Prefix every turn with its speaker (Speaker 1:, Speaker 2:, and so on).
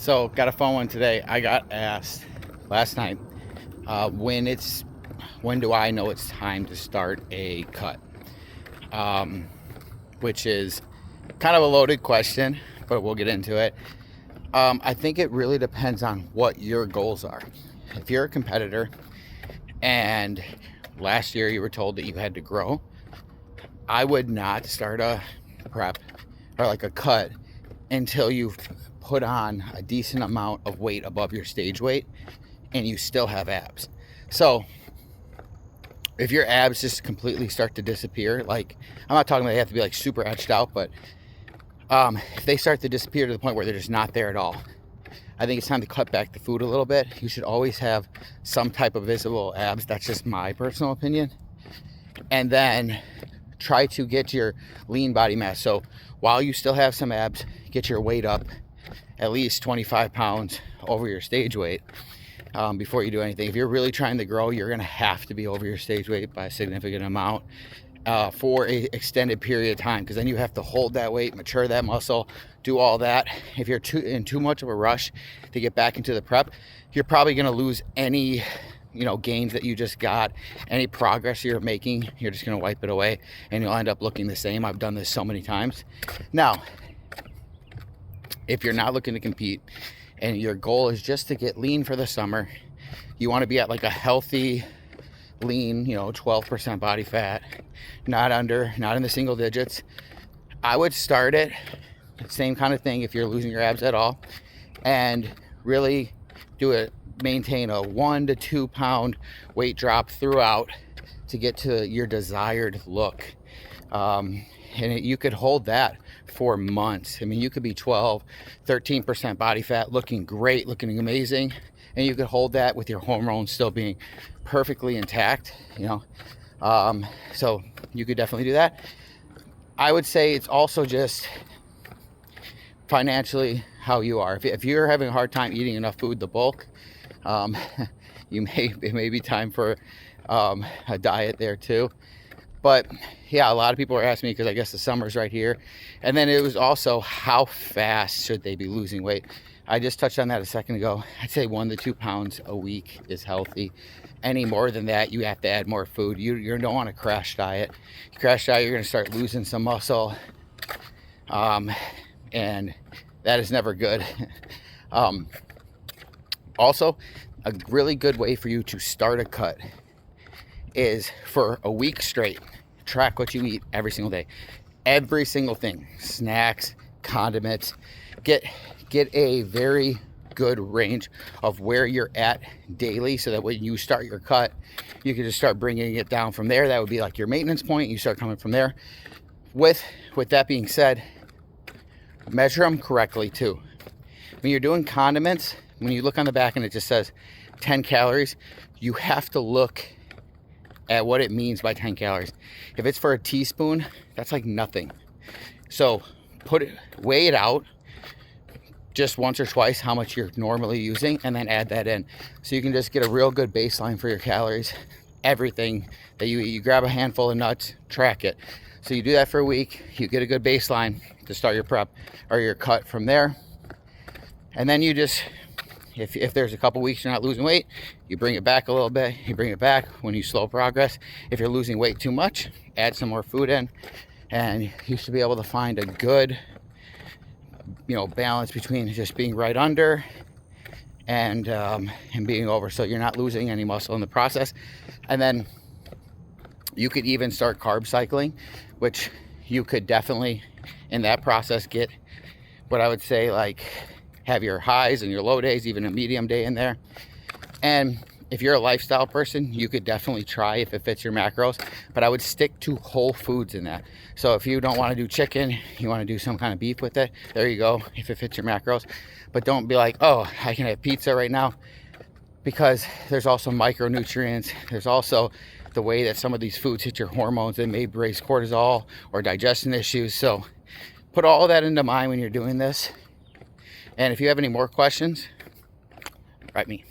Speaker 1: So, got a fun one today. I got asked last night, when do I know it's time to start a cut? Um, which is kind of a loaded question, but we'll get into it. I think it really depends on what your goals are. If you're a competitor and last year you were told that you had to grow, I would not start a prep or like a cut until you've put on a decent amount of weight above your stage weight and you still have abs. So if your abs just completely start to disappear, like, I'm not talking about they have to be like super etched out, but if they start to disappear to the point where they're just not there at all, I think it's time to cut back the food a little bit. You should always have some type of visible abs. That's just my personal opinion. And then try to get your lean body mass. So while you still have some abs, get your weight up at least 25 pounds over your stage weight before you do anything. If you're really trying to grow, you're going to have to be over your stage weight by a significant amount for an extended period of time, because then you have to hold that weight, mature that muscle, do all that. If you're in too much of a rush to get back into the prep, you're probably going to lose any gains that you just got, any progress you're making. You're just going to wipe it away and you'll end up looking the same. I've done this so many times. Now, if you're not looking to compete and your goal is just to get lean for the summer, you want to be at like a healthy lean, 12% body fat, not in the single digits, I would start it same kind of thing if you're losing your abs at all, and really maintain a 1 to 2 pound weight drop throughout to get to your desired look. You could hold that for months. I mean, you could be 13% body fat, looking great, looking amazing, and you could hold that with your hormones still being perfectly intact, so you could definitely do that. I would say it's also just financially how you are. If you're having a hard time eating enough food to bulk, it may be time for a diet there too. But yeah, a lot of people are asking me because I guess the summer's right here. And then it was also, how fast should they be losing weight? I just touched on that a second ago. I'd say 1 to 2 pounds a week is healthy. Any more than that, you have to add more food. You don't want to crash diet. You crash diet, you're going to start losing some muscle. And that is never good. Also, a really good way for you to start a cut is for a week straight, track what you eat every single day. Every single thing, snacks, condiments, get a very good range of where you're at daily, so that when you start your cut, you can just start bringing it down from there. That would be like your maintenance point. You start coming from there. With that being said, measure them correctly too. When you're doing condiments, when you look on the back and it just says 10 calories, you have to look at what it means by 10 calories. If it's for a teaspoon, that's like nothing. So weigh it out just once or twice how much you're normally using, and then add that in. So you can just get a real good baseline for your calories. Everything that you eat, you grab a handful of nuts, track it. So you do that for a week, you get a good baseline to start your prep or your cut from there. And then you just, if there's a couple weeks you're not losing weight, you bring it back a little bit, you bring it back when you slow progress. If you're losing weight too much, add some more food in, and you should be able to find a good balance between just being right under and being over, so you're not losing any muscle in the process. And then you could even start carb cycling, which you could definitely in that process get what I would say, like, have your highs and your low days, even a medium day in there. And if you're a lifestyle person, you could definitely try if it fits your macros, but I would stick to whole foods in that. So if you don't want to do chicken, you want to do some kind of beef with it, there you go, if it fits your macros. But don't be like, oh, I can have pizza right now, because there's also micronutrients. There's also the way that some of these foods hit your hormones. They may raise cortisol or digestion issues. So put all that into mind when you're doing this. And if you have any more questions, write me.